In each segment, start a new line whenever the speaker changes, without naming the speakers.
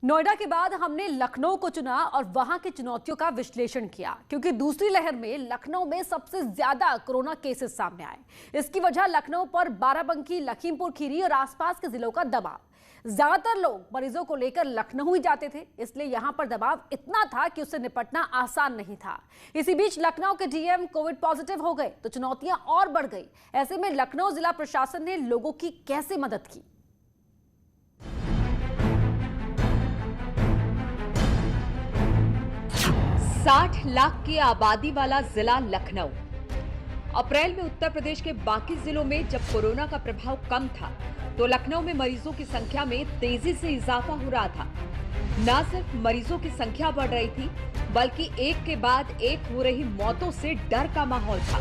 नोएडा के बाद हमने लखनऊ को चुना और वहां की चुनौतियों का विश्लेषण किया, क्योंकि दूसरी लहर में लखनऊ में सबसे ज्यादा कोरोना केसेस सामने आए। इसकी वजह लखनऊ पर बाराबंकी, लखीमपुर खीरी और आसपास के जिलों का दबाव। ज्यादातर लोग मरीजों को लेकर लखनऊ ही जाते थे, इसलिए यहां पर दबाव इतना था कि उससे निपटना आसान नहीं था। इसी बीच लखनऊ के डीएम कोविड पॉजिटिव हो गए तो चुनौतियां और बढ़ गई। ऐसे में लखनऊ जिला प्रशासन ने लोगों की कैसे मदद की?
60 लाख की आबादी वाला जिला लखनऊ। अप्रैल में उत्तर प्रदेश के बाकी जिलों में जब कोरोना का प्रभाव कम था, तो लखनऊ में मरीजों की संख्या में तेजी से इजाफा हो रहा था। न सिर्फ मरीजों की संख्या बढ़ रही थी, बल्कि एक के बाद एक हो रही मौतों से डर का माहौल था।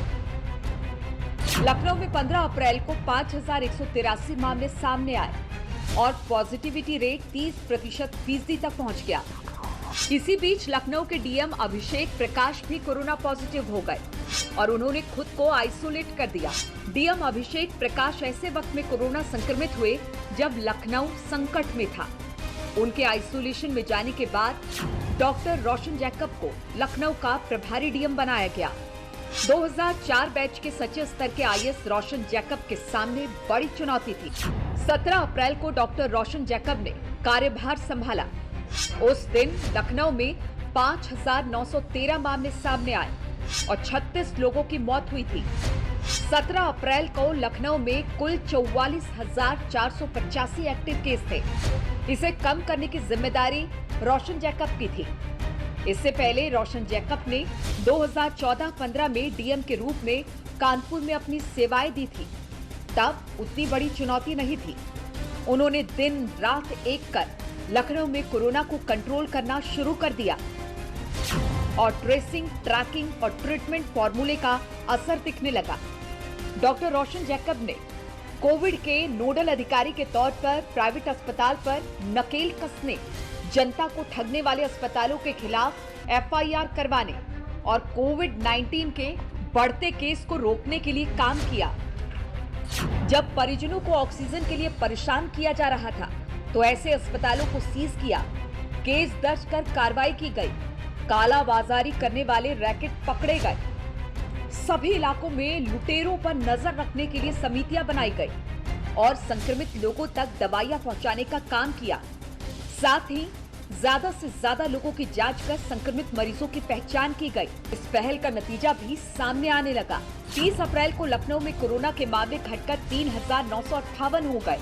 लखनऊ में 15 अप्रैल को 5,183 मामले सामने आए और पॉजिटिविटी रेट 30% तक पहुंच गया। इसी बीच लखनऊ के डीएम अभिषेक प्रकाश भी कोरोना पॉजिटिव हो गए और उन्होंने खुद को आइसोलेट कर दिया। डीएम अभिषेक प्रकाश ऐसे वक्त में कोरोना संक्रमित हुए जब लखनऊ संकट में था। उनके आइसोलेशन में जाने के बाद डॉक्टर रोशन जैकब को लखनऊ का प्रभारी डीएम बनाया गया। 2004 बैच के सचिव स्तर के आईएएस रोशन जैकब के सामने बड़ी चुनौती थी। 17 अप्रैल को डॉक्टर रोशन जैकब ने कार्यभार संभाला। उस दिन लखनऊ में 5,913 मामले सामने आए और 36 लोगों की मौत हुई थी। 17 अप्रैल को लखनऊ में कुल 44,485 एक्टिव केस थे। इसे कम करने की जिम्मेदारी रोशन जैकब की थी। इससे पहले रोशन जैकब ने 2014-15 में डीएम के रूप में कानपुर में अपनी सेवाएं दी थी। तब उतनी बड़ी चुनौती नहीं थी। उन्होंने दिन रात एक कर लखनऊ में कोरोना को कंट्रोल करना शुरू कर दिया और ट्रेसिंग, ट्रैकिंग और ट्रीटमेंट फॉर्मूले का असर दिखने लगा। डॉक्टर रोशन जैकब ने कोविड के नोडल अधिकारी के तौर पर प्राइवेट अस्पताल पर नकेल कसने, जनता को ठगने वाले अस्पतालों के खिलाफ एफआईआर करवाने और कोविड-19 के बढ़ते केस को रोकने के लिए काम किया। जब परिजनों को ऑक्सीजन के लिए परेशान किया जा रहा था, तो ऐसे अस्पतालों को सीज किया, केस दर्ज कर कार्रवाई की गई, कालाबाजारी करने वाले रैकेट पकड़े गए। सभी इलाकों में लुटेरों पर नजर रखने के लिए समितियां बनाई गई और संक्रमित लोगों तक दवाइयां पहुंचाने का काम किया। साथ ही ज्यादा से ज्यादा लोगों की जांच कर संक्रमित मरीजों की पहचान की गई। इस पहल का नतीजा भी सामने आने लगा। 30 अप्रैल को लखनऊ में कोरोना के मामले घटकर 3,958 हो गए।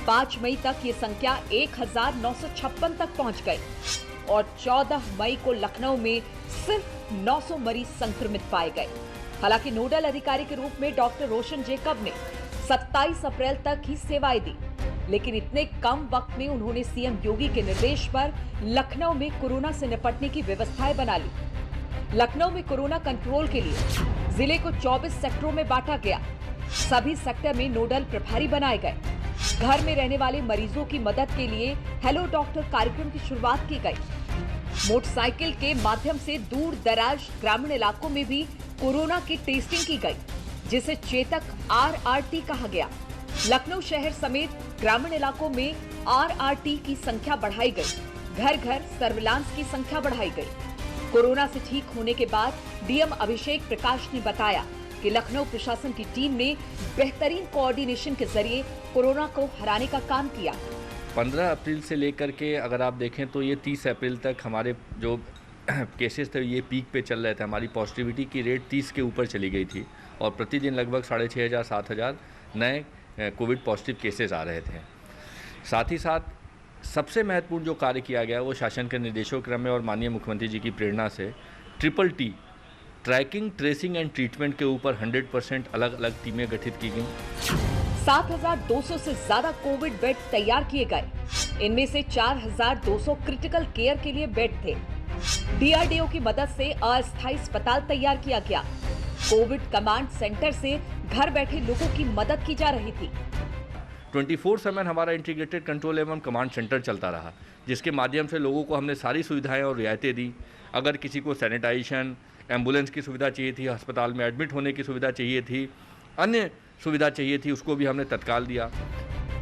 5 मई तक ये संख्या 1,956 तक पहुंच गई और 14 मई को लखनऊ में सिर्फ 900 मरीज संक्रमित पाए गए। हालांकि नोडल अधिकारी के रूप में डॉक्टर रोशन जैकब ने 27 अप्रैल तक ही सेवाएं दी, लेकिन इतने कम वक्त में उन्होंने सीएम योगी के निर्देश पर लखनऊ में कोरोना से निपटने की व्यवस्थाएं बना ली। लखनऊ में कोरोना कंट्रोल के लिए जिले को 24 सेक्टरों में बांटा गया। सभी सेक्टर में नोडल प्रभारी बनाए गए। घर में रहने वाले मरीजों की मदद के लिए हेलो डॉक्टर कार्यक्रम की शुरुआत की गई। मोटरसाइकिल के माध्यम से दूर दराज ग्रामीण इलाकों में भी कोरोना की टेस्टिंग की गई, जिसे चेतक RRT कहा गया। लखनऊ शहर समेत ग्रामीण इलाकों में RRT की संख्या बढ़ाई गई। घर घर सर्विलांस की संख्या बढ़ाई गई। कोरोना से ठीक होने के बाद डीएम अभिषेक प्रकाश ने बताया कि लखनऊ प्रशासन की टीम ने बेहतरीन कोऑर्डिनेशन के जरिए कोरोना को हराने का काम किया।
15 अप्रैल से लेकर के अगर आप देखें तो ये 30 अप्रैल तक हमारे जो केसेस थे ये पीक पे चल रहे थे। हमारी पॉजिटिविटी की रेट 30 के ऊपर चली गई थी और प्रतिदिन लगभग 6,500-7,000 नए कोविड पॉजिटिव केसेस आ रहे थे। साथ ही साथ सबसे महत्वपूर्ण जो कार्य किया गया वो शासन के निर्देशों क्रम में और माननीय मुख्यमंत्री जी की प्रेरणा से TTT tracking, tracing and treatment के ऊपर 100% अलग अलग टीमें गठित की गईं।
7,200 से ज्यादा कोविड बेड तैयार किए गए। इनमें से 4,200 क्रिटिकल केयर के लिए बेड थे। डीआरडीओ की मदद से अस्थायी अस्पताल तैयार किया गया। कोविड कमांड सेंटर से घर बैठे लोगों की मदद की जा रही थी।
24/7 हमारा इंटीग्रेटेड कंट्रोल एवं कमांड सेंटर चलता रहा, जिसके माध्यम से लोगों को हमने सारी सुविधाएं और रियायतें दी। अगर किसी को सैनिटाइजेशन, एम्बुलेंस की सुविधा चाहिए थी, अस्पताल में एडमिट होने की सुविधा चाहिए थी, अन्य सुविधा चाहिए थी, उसको भी हमने तत्काल दिया।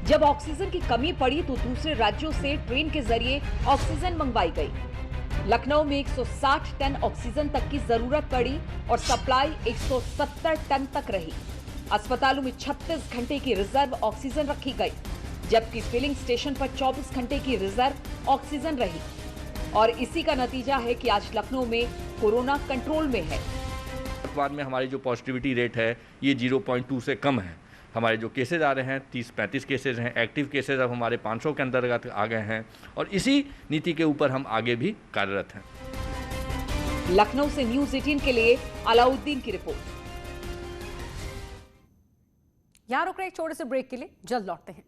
जब ऑक्सीजन की कमी पड़ी तो दूसरे राज्यों से ट्रेन के जरिए ऑक्सीजन मंगवाई गई। लखनऊ में 160 टन ऑक्सीजन तक की जरूरत पड़ी और सप्लाई 170 टन तक रही। अस्पतालों में 36 घंटे की रिजर्व ऑक्सीजन रखी गई, जबकि फिलिंग स्टेशन पर 24 घंटे की रिजर्व ऑक्सीजन रही। और इसी का नतीजा है कि आज लखनऊ में कोरोना कंट्रोल में है।
वर्तमान में हमारी जो पॉजिटिविटी रेट है ये 0.2 से कम है। हमारे जो केसेज आ रहे हैं 30-35 केसेज हैं। एक्टिव केसेज अब हमारे 500 के अंतर्गत आ गए हैं और इसी नीति के ऊपर हम आगे भी कार्यरत हैं।
लखनऊ से न्यूज़ 18 के लिए अलाउद्दीन की रिपोर्ट।
यहाँ रुक रहे एक छोटे से ब्रेक के लिए, जल्द लौटते हैं।